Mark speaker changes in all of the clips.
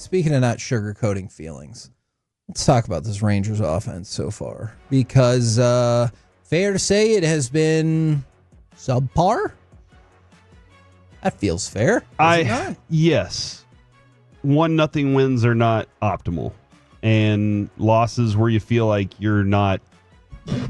Speaker 1: speaking of not sugarcoating feelings, let's talk about this Rangers offense so far. Because fair to say it has been subpar? That feels fair.
Speaker 2: Yes. 1-0 wins are not optimal. And losses where you feel like you're not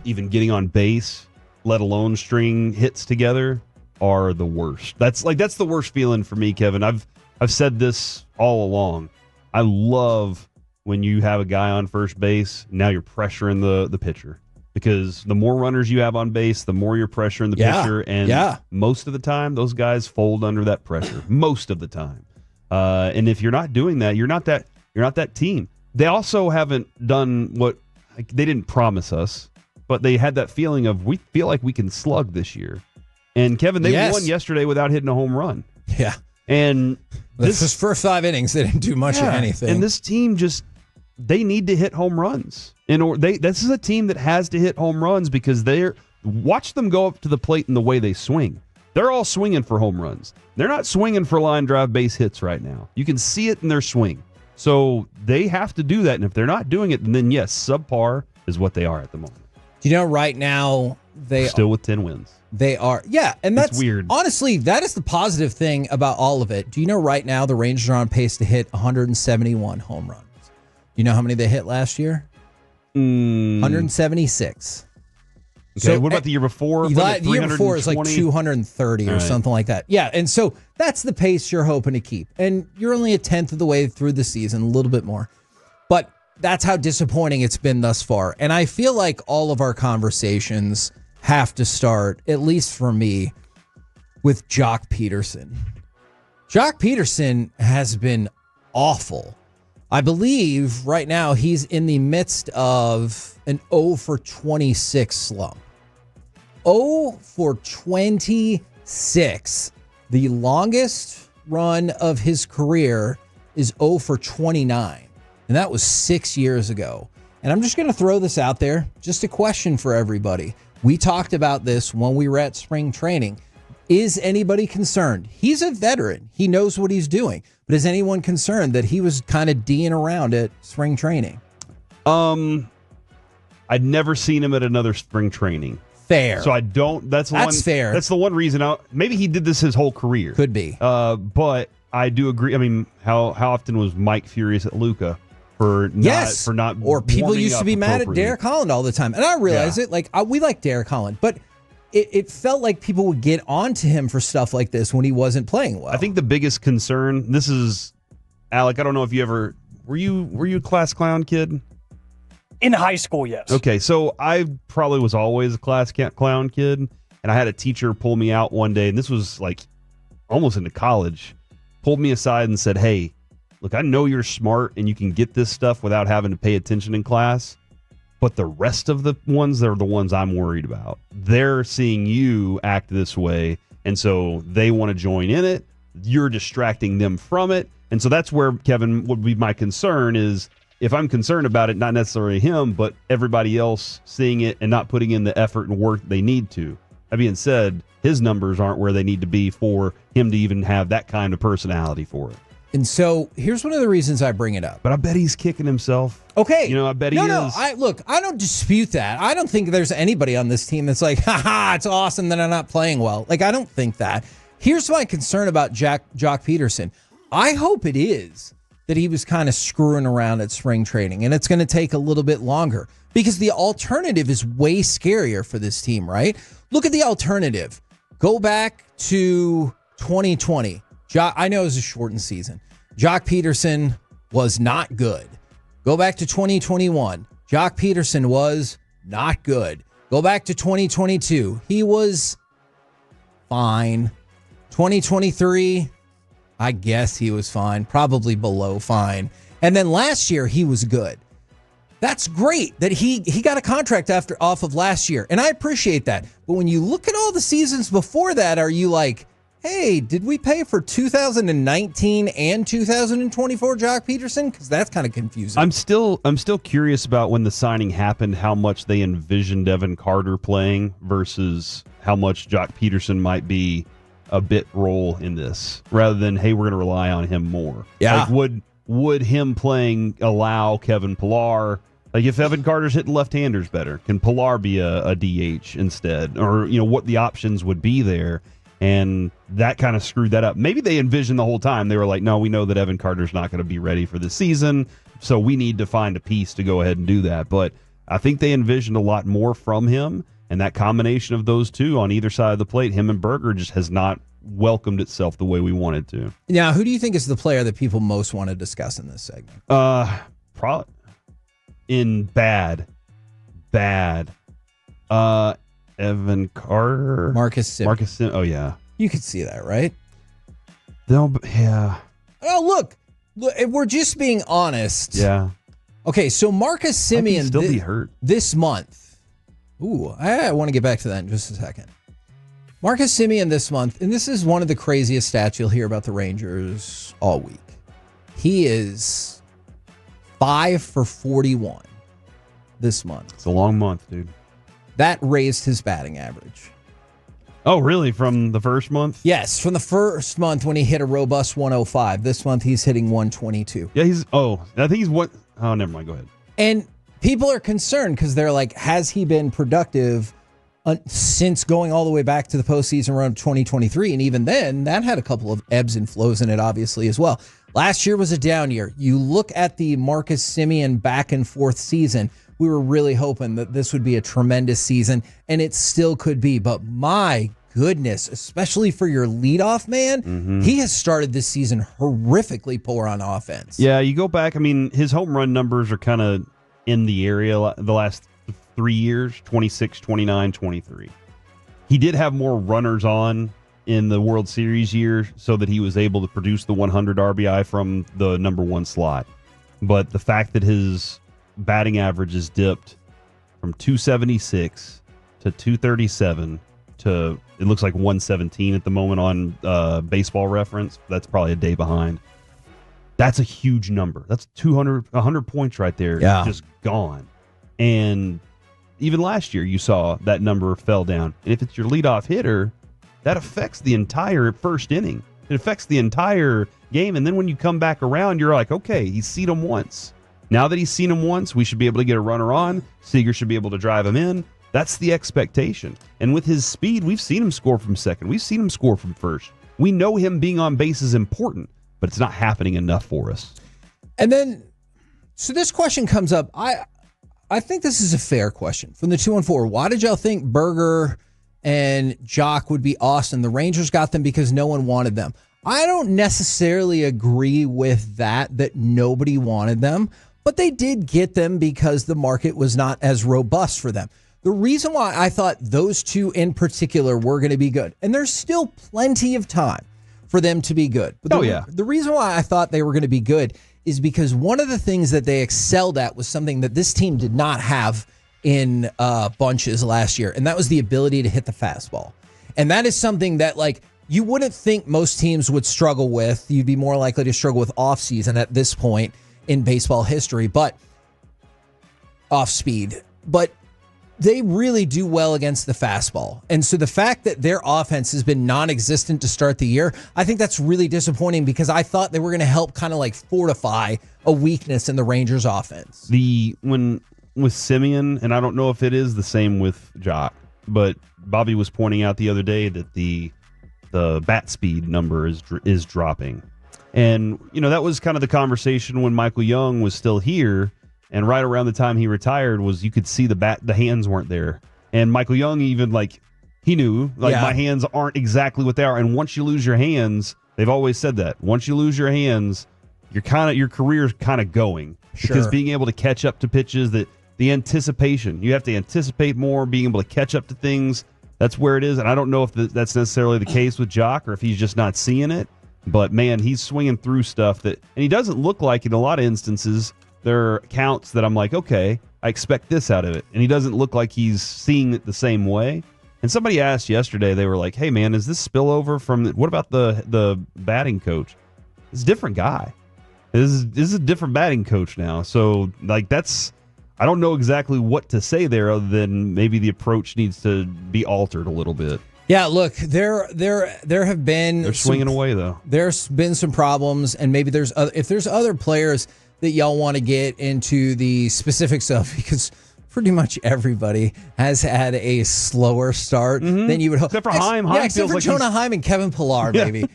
Speaker 2: even getting on base, let alone string hits together, are the worst. That's the worst feeling for me, Kevin. I've said this all along. I love when you have a guy on first base, now you're pressuring the pitcher. Because the more runners you have on base, the more you're pressuring the pitcher. And most of the time, those guys fold under that pressure. Most of the time. And if you're not doing that, you're not that team. They also haven't done what they didn't promise us, but they had that feeling of, we feel like we can slug this year. And Kevin, they won yesterday without hitting a home run.
Speaker 1: Yeah.
Speaker 2: And
Speaker 1: this first 5 innings, they didn't do much of anything.
Speaker 2: And this team they need to hit home runs. This is a team that has to hit home runs because watch them go up to the plate in the way they swing. They're all swinging for home runs. They're not swinging for line drive base hits right now. You can see it in their swing. So they have to do that. And if they're not doing it, then yes, subpar is what they are at the moment.
Speaker 1: Do you know right now
Speaker 2: they're still with 10 wins?
Speaker 1: They are. Yeah, and that's
Speaker 2: weird.
Speaker 1: Honestly, that is the positive thing about all of it. Do you know right now the Rangers are on pace to hit 171 home runs? You know how many they hit last year? 176.
Speaker 2: Okay, so, what about the year before?
Speaker 1: The year before is like 230 or something like that. Yeah, and so that's the pace you're hoping to keep. And you're only a tenth of the way through the season, a little bit more. But that's how disappointing it's been thus far. And I feel like all of our conversations have to start, at least for me, with Joc Pederson. Joc Pederson has been awful. I believe right now he's in the midst of an 0 for 26 slump. 0 for 26. The longest run of his career is 0 for 29. And that was 6 years ago. And I'm just going to throw this out there. Just a question for everybody. We talked about this when we were at spring training. Is anybody concerned? He's a veteran. He knows what he's doing. But is anyone concerned that he was kind of D'ing around at spring training?
Speaker 2: I'd never seen him at another spring training.
Speaker 1: Fair.
Speaker 2: So I don't. That's
Speaker 1: fair.
Speaker 2: That's the one reason. Maybe he did this his whole career.
Speaker 1: Could be.
Speaker 2: But I do agree. I mean, how often was Mike furious at Luka for not?
Speaker 1: Or people used to be mad at Derek Holland all the time, and I realize it. Like we like Derek Holland, but it felt like people would get onto him for stuff like this when he wasn't playing well.
Speaker 2: I think the biggest concern. This is Alec. I don't know if you ever were you a class clown kid?
Speaker 3: In high school, yes.
Speaker 2: Okay, so I probably was always a class clown kid, and I had a teacher pull me out one day, and this was like almost into college, pulled me aside and said, "Hey, look, I know you're smart and you can get this stuff without having to pay attention in class, but the rest of the ones are the ones I'm worried about. They're seeing you act this way, and so they want to join in it. You're distracting them from it." And so that's where, Kevin, would be my concern is, if I'm concerned about it, not necessarily him, but everybody else seeing it and not putting in the effort and work they need to. That being said, his numbers aren't where they need to be for him to even have that kind of personality for it.
Speaker 1: And so here's one of the reasons I bring it up.
Speaker 2: But I bet he's kicking himself.
Speaker 1: Okay.
Speaker 2: I bet he is.
Speaker 1: No, I don't dispute that. I don't think there's anybody on this team that's like, haha, it's awesome that I'm not playing well. Like, I don't think that. Here's my concern about Joc Pederson. I hope it is that he was kind of screwing around at spring training, and it's going to take a little bit longer because the alternative is way scarier for this team, right? Look at the alternative. Go back to 2020. I know it was a shortened season. Joc Pederson was not good. Go back to 2021. Joc Pederson was not good. Go back to 2022. He was fine. 2023, I guess he was fine, probably below fine. And then last year, he was good. That's great that he got a contract off of last year, and I appreciate that. But when you look at all the seasons before that, are you like, hey, did we pay for 2019 and 2024 Joc Pederson? Because that's kind of confusing.
Speaker 2: I'm still curious about when the signing happened, how much they envisioned Evan Carter playing versus how much Joc Pederson might be a bit role in this, rather than, hey, we're going to rely on him more.
Speaker 1: Yeah.
Speaker 2: Like, would him playing allow Kevin Pillar? Like, if Evan Carter's hitting left-handers better, can Pillar be a DH instead? Or, what the options would be there. And that kind of screwed that up. Maybe they envisioned the whole time. They were like, no, we know that Evan Carter's not going to be ready for this season, so we need to find a piece to go ahead and do that. But I think they envisioned a lot more from him, and that combination of those two on either side of the plate, him and Burger, just has not welcomed itself the way we wanted to.
Speaker 1: Now, who do you think is the player that people most want to discuss in this segment?
Speaker 2: Probably in bad. Evan Carter,
Speaker 1: Marcus Semien.
Speaker 2: Oh yeah,
Speaker 1: you could see that, right?
Speaker 2: No, yeah.
Speaker 1: Oh, look, if we're just being honest.
Speaker 2: Yeah.
Speaker 1: Okay, so Marcus Semien
Speaker 2: still be hurt
Speaker 1: this month. Ooh, I want to get back to that in just a second. Marcus Semien this month, and this is one of the craziest stats you'll hear about the Rangers all week. He is 5 for 41 this month.
Speaker 2: It's a long month, dude.
Speaker 1: That raised his batting average.
Speaker 2: Oh, really? From the first month?
Speaker 1: Yes, from the first month when he hit a robust 105. This month he's hitting 122.
Speaker 2: Yeah, I think he's what? Oh, never mind. Go ahead.
Speaker 1: And people are concerned because they're like, has he been productive since going all the way back to the postseason run of 2023? And even then, that had a couple of ebbs and flows in it, obviously, as well. Last year was a down year. You look at the Marcus Semien back and forth season, we were really hoping that this would be a tremendous season, and it still could be. But my goodness, especially for your leadoff man, he has started this season horrifically poor on offense.
Speaker 2: Yeah, you go back, I mean, his home run numbers are kind of in the area the last 3 years, 26, 29, 23. He did have more runners on in the World Series year so that he was able to produce the 100 RBI from the number one slot. But the fact that his batting average is dipped from 276 to 237 to, it looks like 117 at the moment on Baseball Reference. That's probably a day behind. That's a huge number. That's 100 points right there.
Speaker 1: Yeah.
Speaker 2: Just gone. And even last year, you saw that number fell down. And if it's your leadoff hitter, that affects the entire first inning. It affects the entire game. And then when you come back around, you're like, okay, he's seen him once. Now that he's seen him once, we should be able to get a runner on. Seager should be able to drive him in. That's the expectation. And with his speed, we've seen him score from second. We've seen him score from first. We know him being on base is important, but it's not happening enough for us.
Speaker 1: And then, so this question comes up. I think this is a fair question from the 214. Why did y'all think Burger and Joc would be awesome? The Rangers got them because no one wanted them. I don't necessarily agree with that nobody wanted them, but they did get them because the market was not as robust for them. The reason why I thought those two in particular were going to be good, and there's still plenty of time for them to be good. But the reason why I thought they were going to be good is because one of the things that they excelled at was something that this team did not have in bunches last year, and that was the ability to hit the fastball. And that is something that, like, you wouldn't think most teams would struggle with. You'd be more likely to struggle with off-season at this point in baseball history, but off-speed. But they really do well against the fastball. And so the fact that their offense has been non-existent to start the year, I think that's really disappointing because I thought they were going to help kind of like fortify a weakness in the Rangers offense.
Speaker 2: When with Semien, and I don't know if it is the same with Joc, but Bobby was pointing out the other day that the bat speed number is dropping. And, that was kind of the conversation when Michael Young was still here. And right around the time he retired you could see the hands weren't there. And Michael Young even, he knew, my hands aren't exactly what they are. And once you lose your hands, they've always said that. Once you lose your hands, your career's kind of going.
Speaker 1: Sure.
Speaker 2: Because being able to catch up to pitches, the anticipation, you have to anticipate more, being able to catch up to things, that's where it is. And I don't know if that's necessarily the case with Joc or if he's just not seeing it. But, man, he's swinging through stuff and he doesn't look like, in a lot of instances, there are counts that I'm like, okay, I expect this out of it. And he doesn't look like he's seeing it the same way. And somebody asked yesterday, they were like, hey, man, is this spillover from what about the batting coach? It's a different guy. This is a different batting coach now. So, I don't know exactly what to say there other than maybe the approach needs to be altered a little bit.
Speaker 1: Yeah, look, there have been
Speaker 2: They're swinging away though.
Speaker 1: There's been some problems, and maybe if there's other players that y'all want to get into the specifics of, because pretty much everybody has had a slower start than you would hope.
Speaker 2: Except for Heim.
Speaker 1: Yeah, except for Jonah Heim and Kevin Pillar, maybe.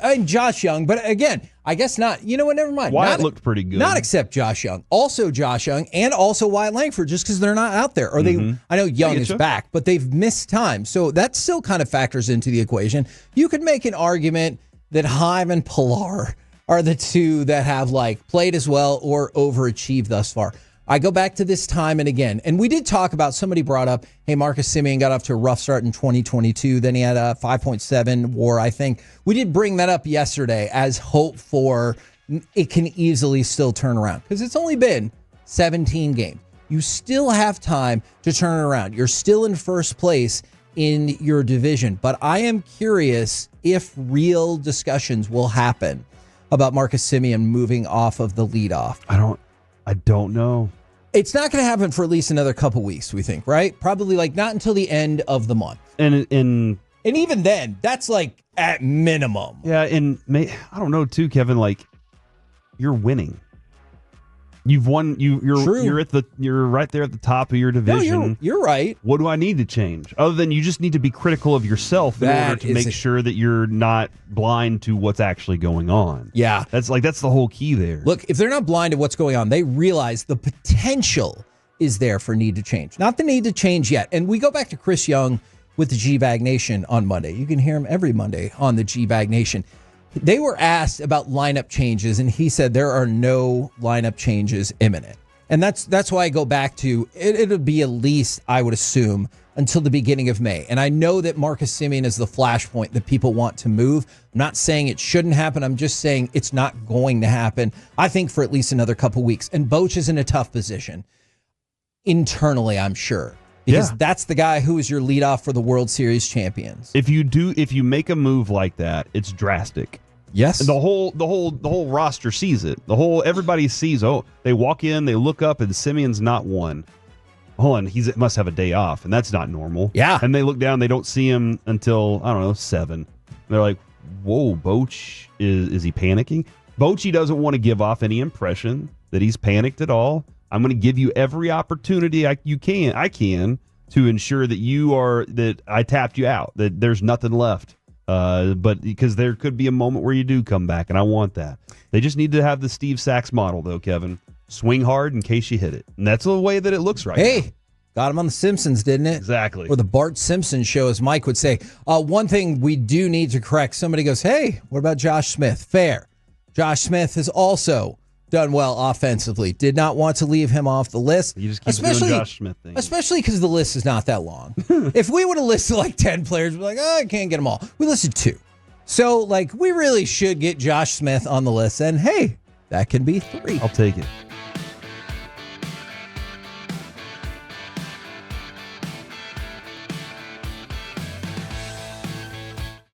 Speaker 1: And Josh Young. But again, I guess not. You know what? Never mind.
Speaker 2: Wyatt looked pretty good.
Speaker 1: Not except Josh Young. Also Josh Young and also Wyatt Langford, just because they're not out there. Or I know Young is back, but they've missed time. So that still kind of factors into the equation. You could make an argument that Heim and Pillar are the two that have played as well or overachieved thus far. I go back to this time and again, and we did talk about, somebody brought up, hey, Marcus Semien got off to a rough start in 2022. Then he had a 5.7 WAR, I think. We did bring that up yesterday as hope for it can easily still turn around, because it's only been 17 games. You still have time to turn it around. You're still in first place in your division, but I am curious if real discussions will happen about Marcus Semien moving off of the leadoff.
Speaker 2: I don't know.
Speaker 1: It's not going to happen for at least another couple weeks, we think, right? Probably not until the end of the month.
Speaker 2: And
Speaker 1: even then, that's at minimum.
Speaker 2: Yeah, and I don't know too, Kevin. You're winning. You've won. You're right there at the top of your division.
Speaker 1: No, you're right.
Speaker 2: What do I need to change? Other than you just need to be critical of yourself in order to make sure that you're not blind to what's actually going on.
Speaker 1: Yeah.
Speaker 2: That's the whole key there.
Speaker 1: Look, if they're not blind to what's going on, they realize the potential is there for need to change. Not the need to change yet. And we go back to Chris Young with the G-Bag Nation on Monday. You can hear him every Monday on the G-Bag Nation. They were asked about lineup changes, and he said there are no lineup changes imminent. And that's why I go back to it'll be at least, I would assume, until the beginning of May. And I know that Marcus Semien is the flashpoint that people want to move. I'm not saying it shouldn't happen. I'm just saying it's not going to happen, I think, for at least another couple weeks. And Boch is in a tough position internally, I'm sure. Because that's the guy who is your leadoff for the World Series champions.
Speaker 2: If you make a move like that, it's drastic.
Speaker 1: Yes.
Speaker 2: And the whole roster sees it. Everybody sees, they walk in, they look up, and Semien's not one. Hold on, he must have a day off, and that's not normal.
Speaker 1: Yeah.
Speaker 2: And they look down, they don't see him until, 7. They're like, whoa, Boch, is he panicking? Bochy doesn't want to give off any impression that he's panicked at all. I'm going to give you every opportunity I can to ensure that I tapped you out, that there's nothing left. But because there could be a moment where you do come back, and I want that. They just need to have the Steve Sachs model, though, Kevin. Swing hard in case you hit it. And that's the way that it looks right now.
Speaker 1: Hey, got him on The Simpsons, didn't it?
Speaker 2: Exactly.
Speaker 1: Or the Bart Simpson show, as Mike would say. One thing we do need to correct. Somebody goes, hey, what about Josh Smith? Fair. Josh Smith has also done well offensively. Did not want to leave him off the list.
Speaker 2: You just keep doing Josh Smith things.
Speaker 1: Especially because the list is not that long. If we would have listed 10 players, we'd be like, I can't get them all. We listed 2. So, we really should get Josh Smith on the list. And, hey, that can be 3.
Speaker 2: I'll take it.